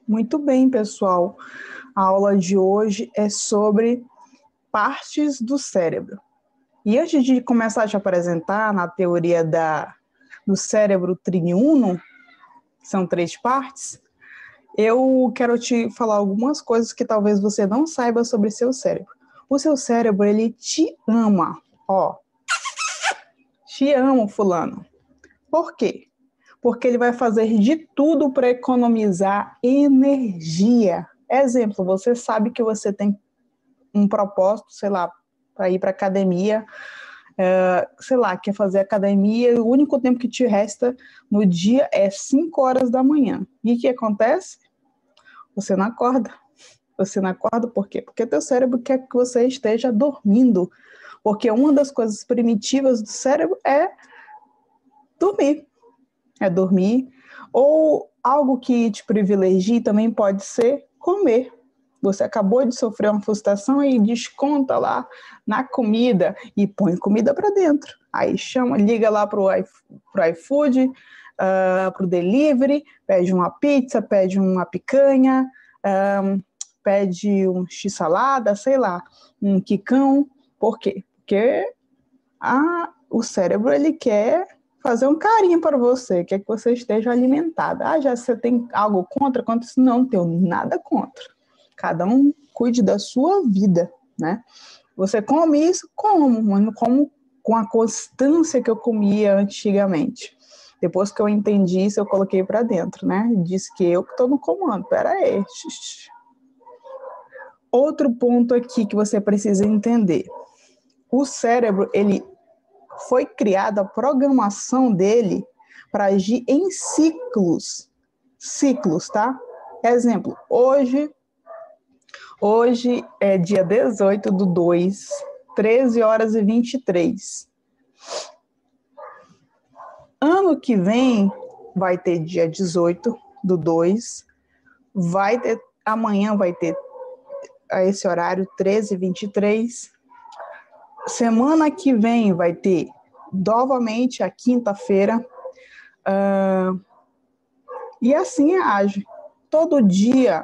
Muito bem, pessoal. A aula de hoje é sobre partes do cérebro. E antes de começar a te apresentar na teoria do cérebro triuno, que são 3 partes, eu quero te falar algumas coisas que talvez você não saiba sobre seu cérebro. O seu cérebro, ele te ama. Ó, te amo, fulano. Por quê? Porque ele vai fazer de tudo para economizar energia. Exemplo, você sabe que você tem um propósito, sei lá, para ir para academia, sei lá, quer fazer academia, o único tempo que te resta no dia é 5 horas da manhã. E o que acontece? Você não acorda. Você não acorda por quê? Porque teu cérebro quer que você esteja dormindo. Porque uma das coisas primitivas do cérebro é dormir. É dormir. Ou algo que te privilegie também pode ser comer. Você acabou de sofrer uma frustração e desconta lá na comida e põe comida para dentro. Aí chama, liga lá pro iFood, pro delivery, pede uma pizza, pede uma picanha, pede um x-salada, sei lá, um quicão. Por quê? Porque o cérebro, ele quer fazer um carinho para você, quer que você esteja alimentada. Ah, já você tem algo contra? Contra isso? Não tenho nada contra. Cada um cuide da sua vida, né? Você come isso? Como, mas não como com a constância que eu comia antigamente. Depois que eu entendi isso, eu coloquei para dentro, né? Disse que eu que estou no comando. Pera aí. Outro ponto aqui que você precisa entender. O cérebro, ele foi criada a programação dele para agir em ciclos. Ciclos, tá? Exemplo, hoje é dia 18/2, 13h23. Ano que vem vai ter dia 18/2, amanhã vai ter a esse horário 13h23. Semana que vem vai ter novamente a quinta-feira. E assim age. Todo dia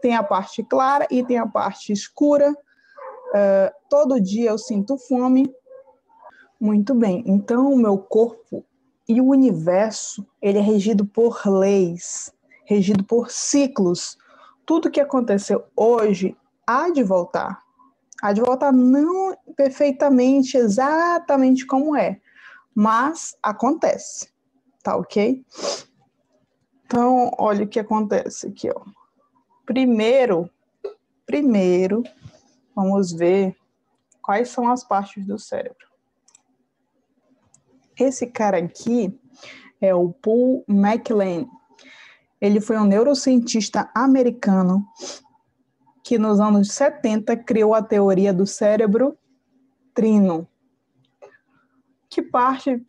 tem a parte clara e tem a parte escura. Todo dia eu sinto fome. Muito bem. Então, o meu corpo e o universo, ele é regido por leis, regido por ciclos. Tudo que aconteceu hoje há de voltar. Há de voltar não perfeitamente, exatamente como é, mas acontece. Tá ok? Então, olha o que acontece aqui, ó. Primeiro, vamos ver quais são as partes do cérebro. Esse cara aqui é o Paul MacLean. Ele foi um neurocientista americano que nos anos 70 criou a teoria do cérebro-trino, que parte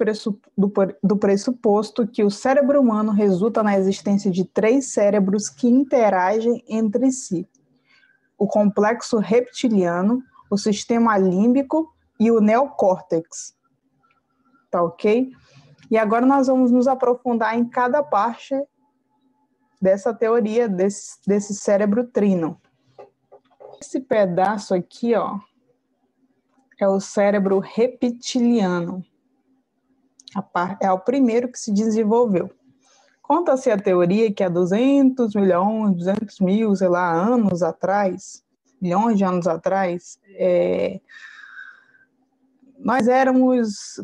do pressuposto que o cérebro humano resulta na existência de 3 cérebros que interagem entre si: o complexo reptiliano, o sistema límbico e o neocórtex. Tá ok? E agora nós vamos nos aprofundar em cada parte dessa teoria, desse cérebro trino. Esse pedaço aqui, ó, é o cérebro reptiliano. É o primeiro que se desenvolveu. Conta-se a teoria que há 200 milhões, 200 mil, sei lá, anos atrás, milhões de anos atrás, nós éramos,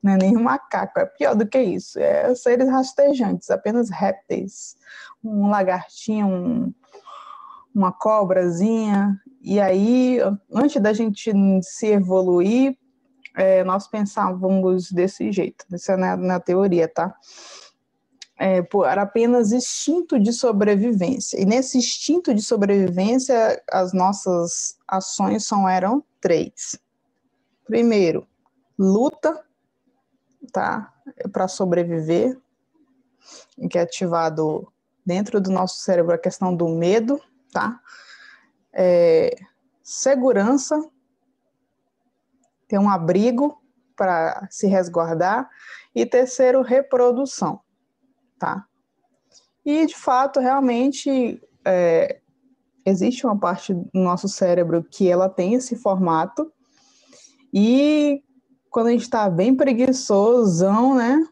não é nenhum macaco, é pior do que isso, seres rastejantes, apenas répteis, um lagartinho, uma cobrazinha, e aí, antes da gente se evoluir, nós pensávamos desse jeito, isso é na teoria, tá? Por apenas instinto de sobrevivência. E nesse instinto de sobrevivência, as nossas ações eram 3. Primeiro, luta, tá? Para sobreviver, que é ativado dentro do nosso cérebro a questão do medo, tá? Segurança, ter um abrigo para se resguardar. E terceiro, reprodução, tá? E, de fato, realmente existe uma parte do nosso cérebro que ela tem esse formato, e quando a gente está bem preguiçosão, né?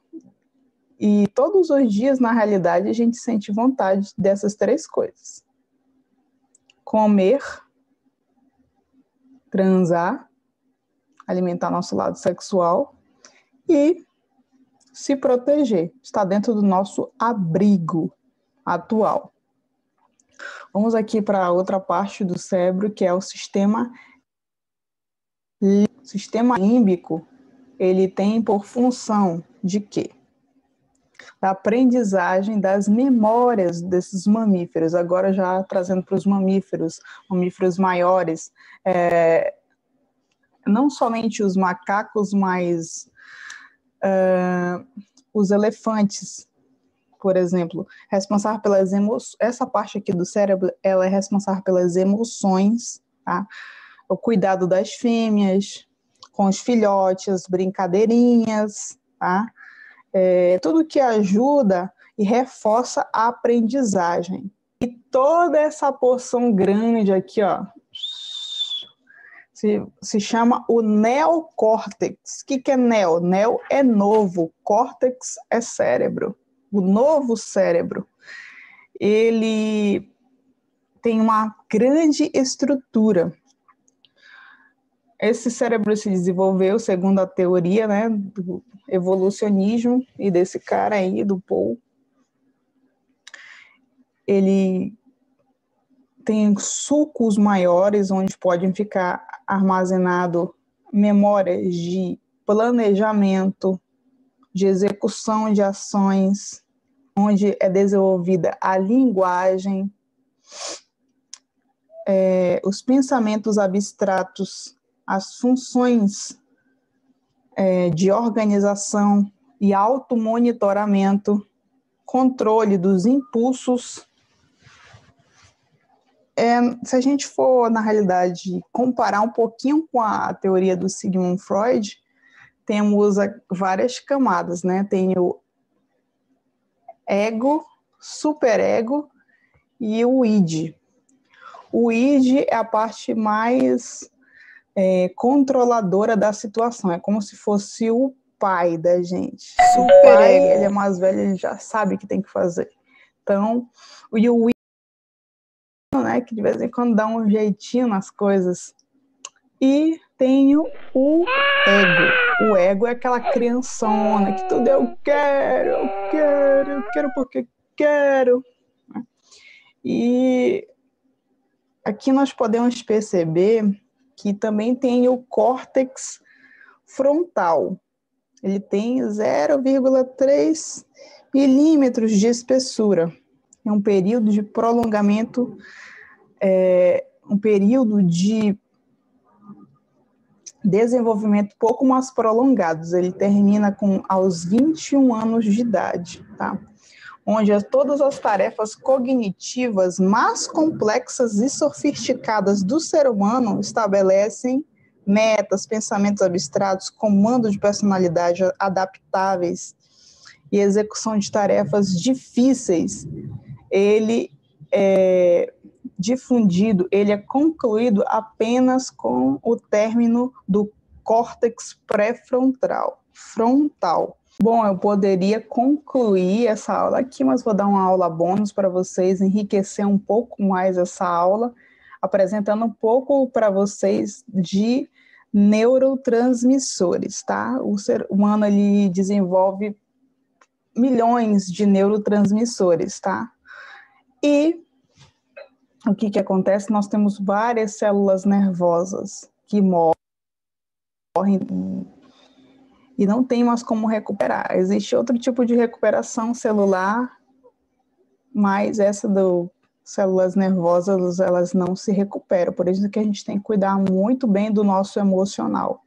E todos os dias, na realidade, a gente sente vontade dessas três coisas: comer, transar, alimentar nosso lado sexual e se proteger. Está dentro do nosso abrigo atual. Vamos aqui para outra parte do cérebro, que é o sistema límbico. Ele tem por função de quê? Da aprendizagem das memórias desses mamíferos. Agora já trazendo para os mamíferos maiores, não somente os macacos, mas os elefantes, por exemplo, responsável pelas emoções. Essa parte aqui do cérebro, ela é responsável pelas emoções, tá? O cuidado das fêmeas, com os filhotes, brincadeirinhas, tá? Tudo que ajuda e reforça a aprendizagem. E toda essa porção grande aqui, ó, se chama o neocórtex. O que é neo? Neo é novo, córtex é cérebro. O novo cérebro, ele tem uma grande estrutura. Esse cérebro se desenvolveu, segundo a teoria, né, do evolucionismo e desse cara aí, do Paul. Ele tem sulcos maiores, onde podem ficar armazenado memórias de planejamento, de execução de ações, onde é desenvolvida a linguagem, os pensamentos abstratos, as funções de organização e automonitoramento, controle dos impulsos. Se a gente for, na realidade, comparar um pouquinho com a teoria do Sigmund Freud, temos várias camadas, né? Tem o ego, superego e o id. O id é a parte mais controladora da situação, é como se fosse o pai da gente. O pai, ele é mais velho, ele já sabe o que tem que fazer. Então, o id, né, que de vez em quando dá um jeitinho nas coisas. E tenho o ego. O ego é aquela criançona que tudo eu quero porque quero. E aqui nós podemos perceber que também tem o córtex frontal. Ele tem 0,3 milímetros de espessura. É um período de prolongamento, um período de desenvolvimento pouco mais prolongados. Ele termina aos 21 anos de idade, tá? Onde todas as tarefas cognitivas mais complexas e sofisticadas do ser humano estabelecem metas, pensamentos abstratos, comando de personalidade adaptáveis e execução de tarefas difíceis. Ele é difundido, ele é concluído apenas com o término do córtex pré-frontal. Bom, eu poderia concluir essa aula aqui, mas vou dar uma aula bônus para vocês, enriquecer um pouco mais essa aula, apresentando um pouco para vocês de neurotransmissores, tá? O ser humano, ele desenvolve milhões de neurotransmissores, tá? E o que acontece? Nós temos várias células nervosas que morrem e não tem mais como recuperar. Existe outro tipo de recuperação celular, mas essa do células nervosas, elas não se recuperam. Por isso que a gente tem que cuidar muito bem do nosso emocional.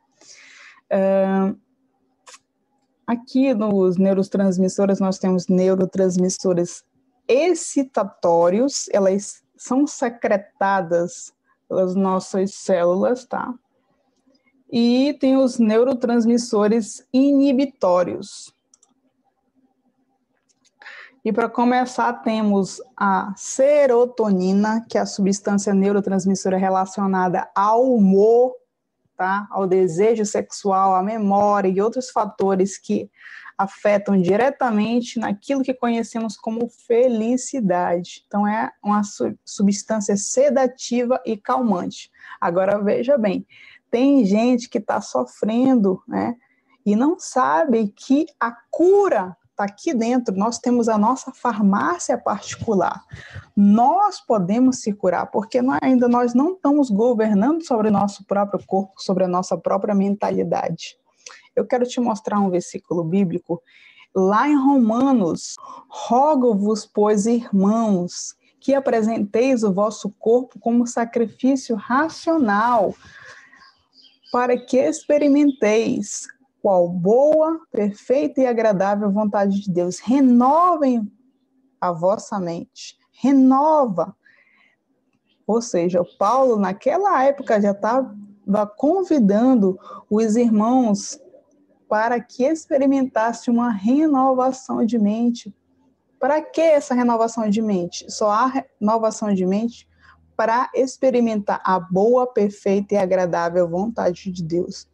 Aqui nos neurotransmissores, nós temos neurotransmissores excitatórios, elas são secretadas pelas nossas células, tá? E tem os neurotransmissores inibitórios. E para começar, temos a serotonina, que é a substância neurotransmissora relacionada ao humor, tá? Ao desejo sexual, à memória e outros fatores que afetam diretamente naquilo que conhecemos como felicidade. Então, é uma substância sedativa e calmante. Agora, veja bem, tem gente que está sofrendo, né? E não sabe que a cura está aqui dentro. Nós temos a nossa farmácia particular. Nós podemos se curar, porque ainda nós não estamos governando sobre o nosso próprio corpo, sobre a nossa própria mentalidade. Eu quero te mostrar um versículo bíblico, lá em Romanos: rogo-vos, pois, irmãos, que apresenteis o vosso corpo como sacrifício racional, para que experimenteis qual boa, perfeita e agradável vontade de Deus. Renovem a vossa mente. Renova. Ou seja, Paulo, naquela época, já estava convidando os irmãos para que experimentasse uma renovação de mente. Para que essa renovação de mente? Só há renovação de mente para experimentar a boa, perfeita e agradável vontade de Deus.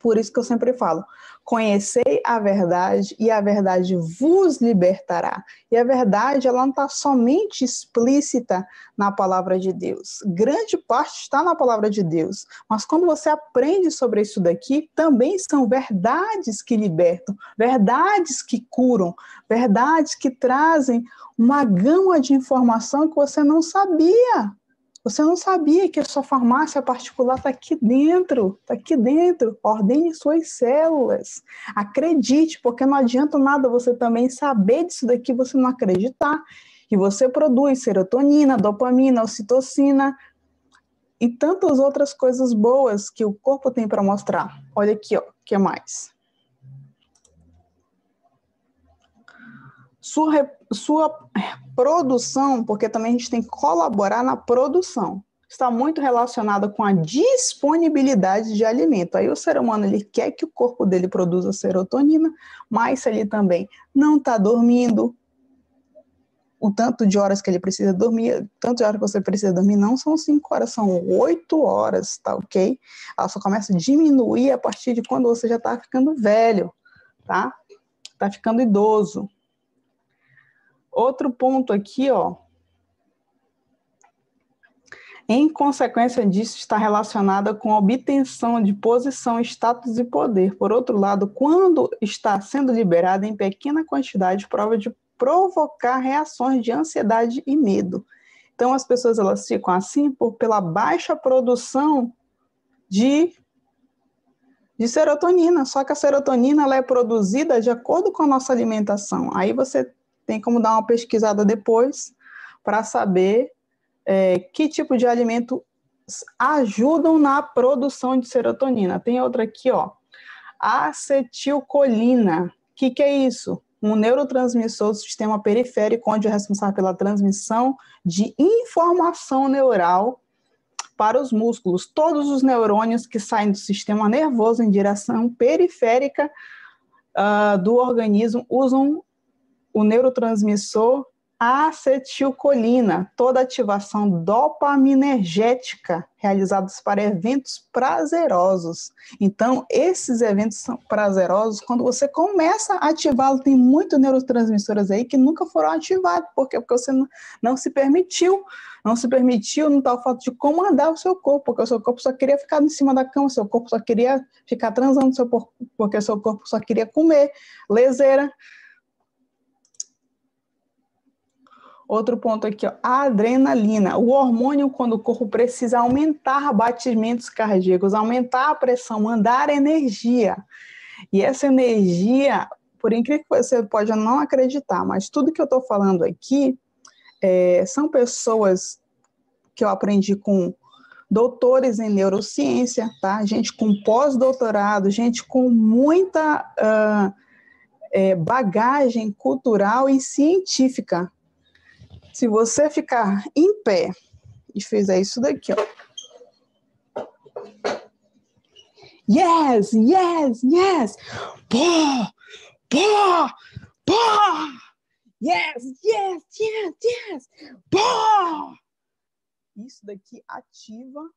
Por isso que eu sempre falo, conhecei a verdade e a verdade vos libertará. E a verdade, ela não está somente explícita na palavra de Deus. Grande parte está na palavra de Deus. Mas quando você aprende sobre isso daqui, também são verdades que libertam, verdades que curam, verdades que trazem uma gama de informação que você não sabia. Você não sabia que a sua farmácia particular está aqui dentro, está aqui dentro. Ordene suas células. Acredite, porque não adianta nada você também saber disso daqui e você não acreditar. E você produz serotonina, dopamina, ocitocina e tantas outras coisas boas que o corpo tem para mostrar. Olha aqui, ó, o que mais? Sua produção, porque também a gente tem que colaborar na produção, está muito relacionada com a disponibilidade de alimento. Aí o ser humano, ele quer que o corpo dele produza serotonina, mas se ele também não está dormindo, o tanto de horas que ele precisa dormir, tanto de horas que você precisa dormir, não são 5 horas, são 8 horas, tá ok? Ela só começa a diminuir a partir de quando você já está ficando velho, tá? Está ficando idoso. Outro ponto aqui, ó. Em consequência disso, está relacionada com a obtenção de posição, status e poder. Por outro lado, quando está sendo liberada em pequena quantidade, prova de provocar reações de ansiedade e medo. Então, as pessoas elas ficam assim pela baixa produção de serotonina. Só que a serotonina ela é produzida de acordo com a nossa alimentação. Aí você tem como dar uma pesquisada depois para saber que tipo de alimento ajudam na produção de serotonina. Tem outra aqui, ó, acetilcolina. O que é isso? Um neurotransmissor do sistema periférico, onde é responsável pela transmissão de informação neural para os músculos. Todos os neurônios que saem do sistema nervoso em direção periférica do organismo usam o neurotransmissor acetilcolina, toda ativação dopaminérgica realizados para eventos prazerosos. Então, esses eventos são prazerosos, quando você começa a ativá-lo, tem muitos neurotransmissores aí que nunca foram ativados. Por quê? Porque você não se permitiu no tal fato de comandar o seu corpo, porque o seu corpo só queria ficar em cima da cama, o seu corpo só queria ficar transando, porque o seu corpo só queria comer, leseira. Outro ponto aqui, ó, a adrenalina, o hormônio quando o corpo precisa aumentar batimentos cardíacos, aumentar a pressão, mandar energia. E essa energia, por incrível que você pode não acreditar, mas tudo que eu estou falando aqui são pessoas que eu aprendi com doutores em neurociência, tá? Gente com pós-doutorado, gente com muita bagagem cultural e científica. Se você ficar em pé e fizer isso daqui, ó. Yes, yes, yes. Pô, pô, pô. Yes, yes, yes, yes! Pô! Isso daqui ativa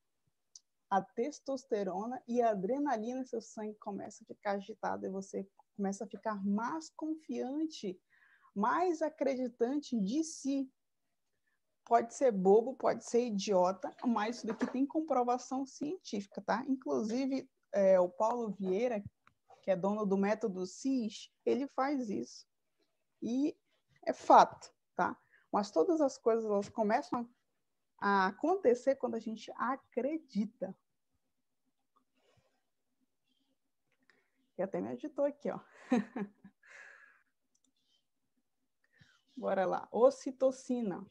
a testosterona e a adrenalina, seu sangue começa a ficar agitado e você começa a ficar mais confiante, mais acreditante de si. Pode ser bobo, pode ser idiota, mas isso daqui tem comprovação científica, tá? Inclusive, o Paulo Vieira, que é dono do método CIS, ele faz isso. E é fato, tá? Mas todas as coisas, elas começam a acontecer quando a gente acredita. E até me agitou aqui, ó. Bora lá. Ocitocina.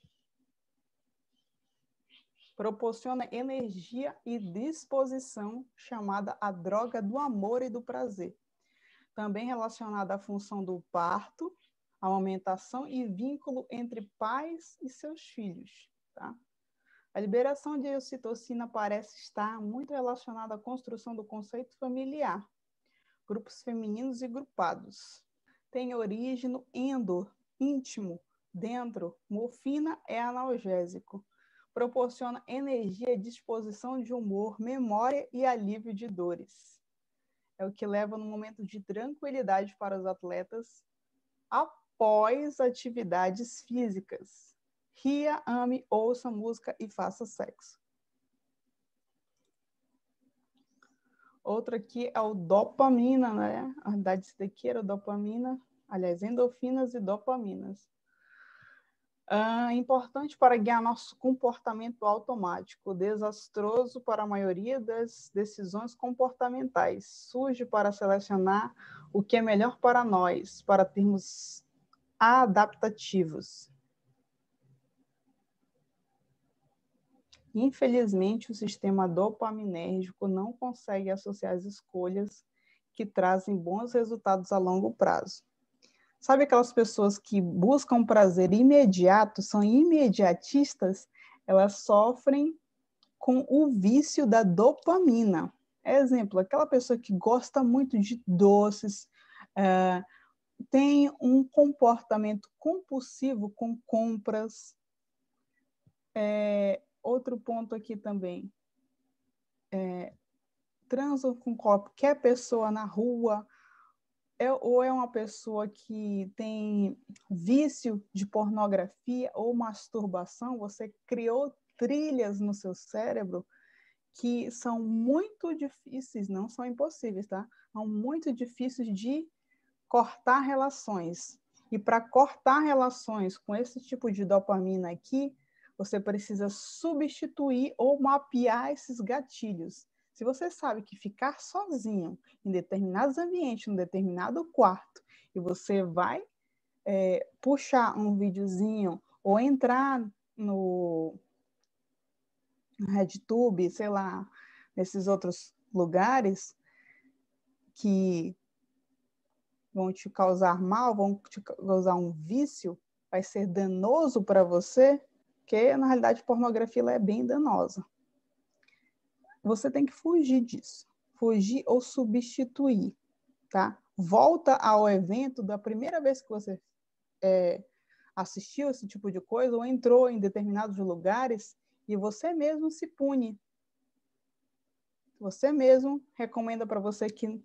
Proporciona energia e disposição, chamada a droga do amor e do prazer. Também relacionada à função do parto, amamentação e vínculo entre pais e seus filhos, tá? A liberação de ocitocina parece estar muito relacionada à construção do conceito familiar, grupos femininos e grupados. Tem origem no íntimo, dentro. Morfina é analgésico. Proporciona energia, disposição de humor, memória e alívio de dores. É o que leva no momento de tranquilidade para os atletas após atividades físicas. Ria, ame, ouça música e faça sexo. Outra aqui é o dopamina, né? A verdade, isso daqui era dopamina, aliás, endorfinas e dopaminas. Importante para guiar nosso comportamento automático, desastroso para a maioria das decisões comportamentais, surge para selecionar o que é melhor para nós, para termos adaptativos. Infelizmente, o sistema dopaminérgico não consegue associar as escolhas que trazem bons resultados a longo prazo. Sabe aquelas pessoas que buscam prazer imediato, são imediatistas? Elas sofrem com o vício da dopamina. Exemplo, aquela pessoa que gosta muito de doces, tem um comportamento compulsivo com compras. Outro ponto aqui também. Transam com qualquer pessoa na rua, ou é uma pessoa que tem vício de pornografia ou masturbação, você criou trilhas no seu cérebro que são muito difíceis, não são impossíveis, tá? São muito difíceis de cortar relações. E para cortar relações com esse tipo de dopamina aqui, você precisa substituir ou mapear esses gatilhos. Se você sabe que ficar sozinho em determinados ambientes, em determinado quarto, e você vai puxar um videozinho ou entrar no RedTube, sei lá, nesses outros lugares que vão te causar mal, vão te causar um vício, vai ser danoso para você, porque na realidade a pornografia ela é bem danosa. Você tem que fugir disso. Fugir ou substituir, tá? Volta ao evento da primeira vez que você assistiu esse tipo de coisa ou entrou em determinados lugares e você mesmo se pune. Você mesmo recomenda para você que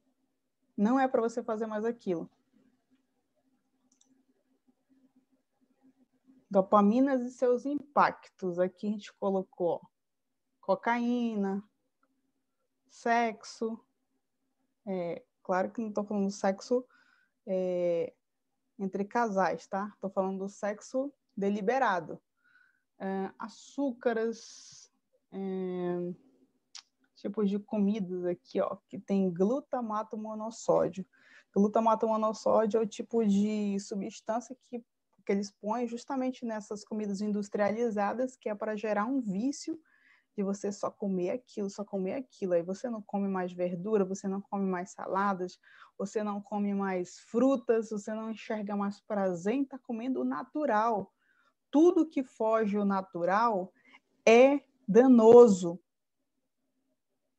não é para você fazer mais aquilo. Dopaminas e seus impactos. Aqui a gente colocou cocaína, sexo. Claro que não estou falando do sexo entre casais, tá? Estou falando do sexo deliberado. Açúcares, tipos de comidas aqui, ó, que tem glutamato monossódio. Glutamato monossódio é o tipo de substância que eles põem justamente nessas comidas industrializadas, que é para gerar um vício de você só comer aquilo, só comer aquilo. Aí você não come mais verdura, você não come mais saladas, você não come mais frutas, você não enxerga mais prazer em estar comendo o natural. Tudo que foge ao natural é danoso.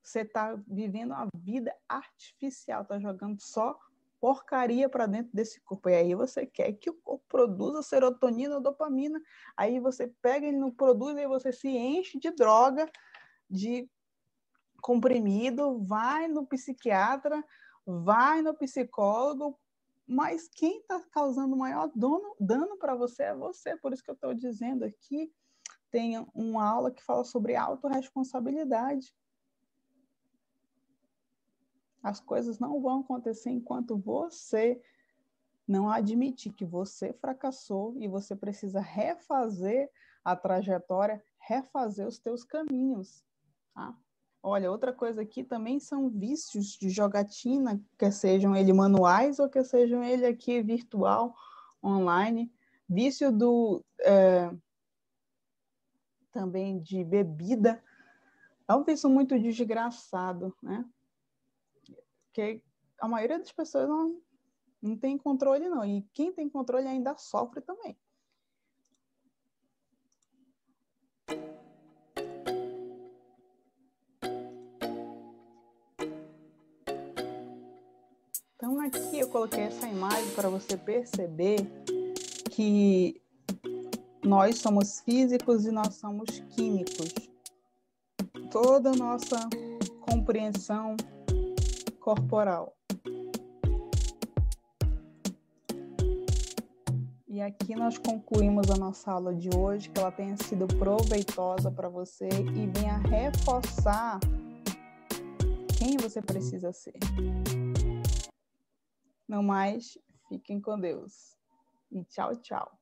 Você está vivendo uma vida artificial, está jogando só porcaria para dentro desse corpo. E aí você quer que o corpo produza serotonina, dopamina, aí você pega ele não produz, aí você se enche de droga, de comprimido, vai no psiquiatra, vai no psicólogo, mas quem está causando o maior dano para você é você. Por isso que eu estou dizendo aqui, tem uma aula que fala sobre autorresponsabilidade. As coisas não vão acontecer enquanto você não admitir que você fracassou e você precisa refazer a trajetória, refazer os teus caminhos. Tá? Olha, outra coisa aqui também são vícios de jogatina, quer sejam ele manuais ou que sejam ele aqui virtual, online. Vício também de bebida. É um vício muito desgraçado, né? Porque a maioria das pessoas não tem controle, não. E quem tem controle ainda sofre também. Então, aqui eu coloquei essa imagem para você perceber que nós somos físicos e nós somos químicos. Toda a nossa compreensão corporal. E aqui nós concluímos a nossa aula de hoje, que ela tenha sido proveitosa para você e venha reforçar quem você precisa ser. Não mais, fiquem com Deus. E tchau, tchau.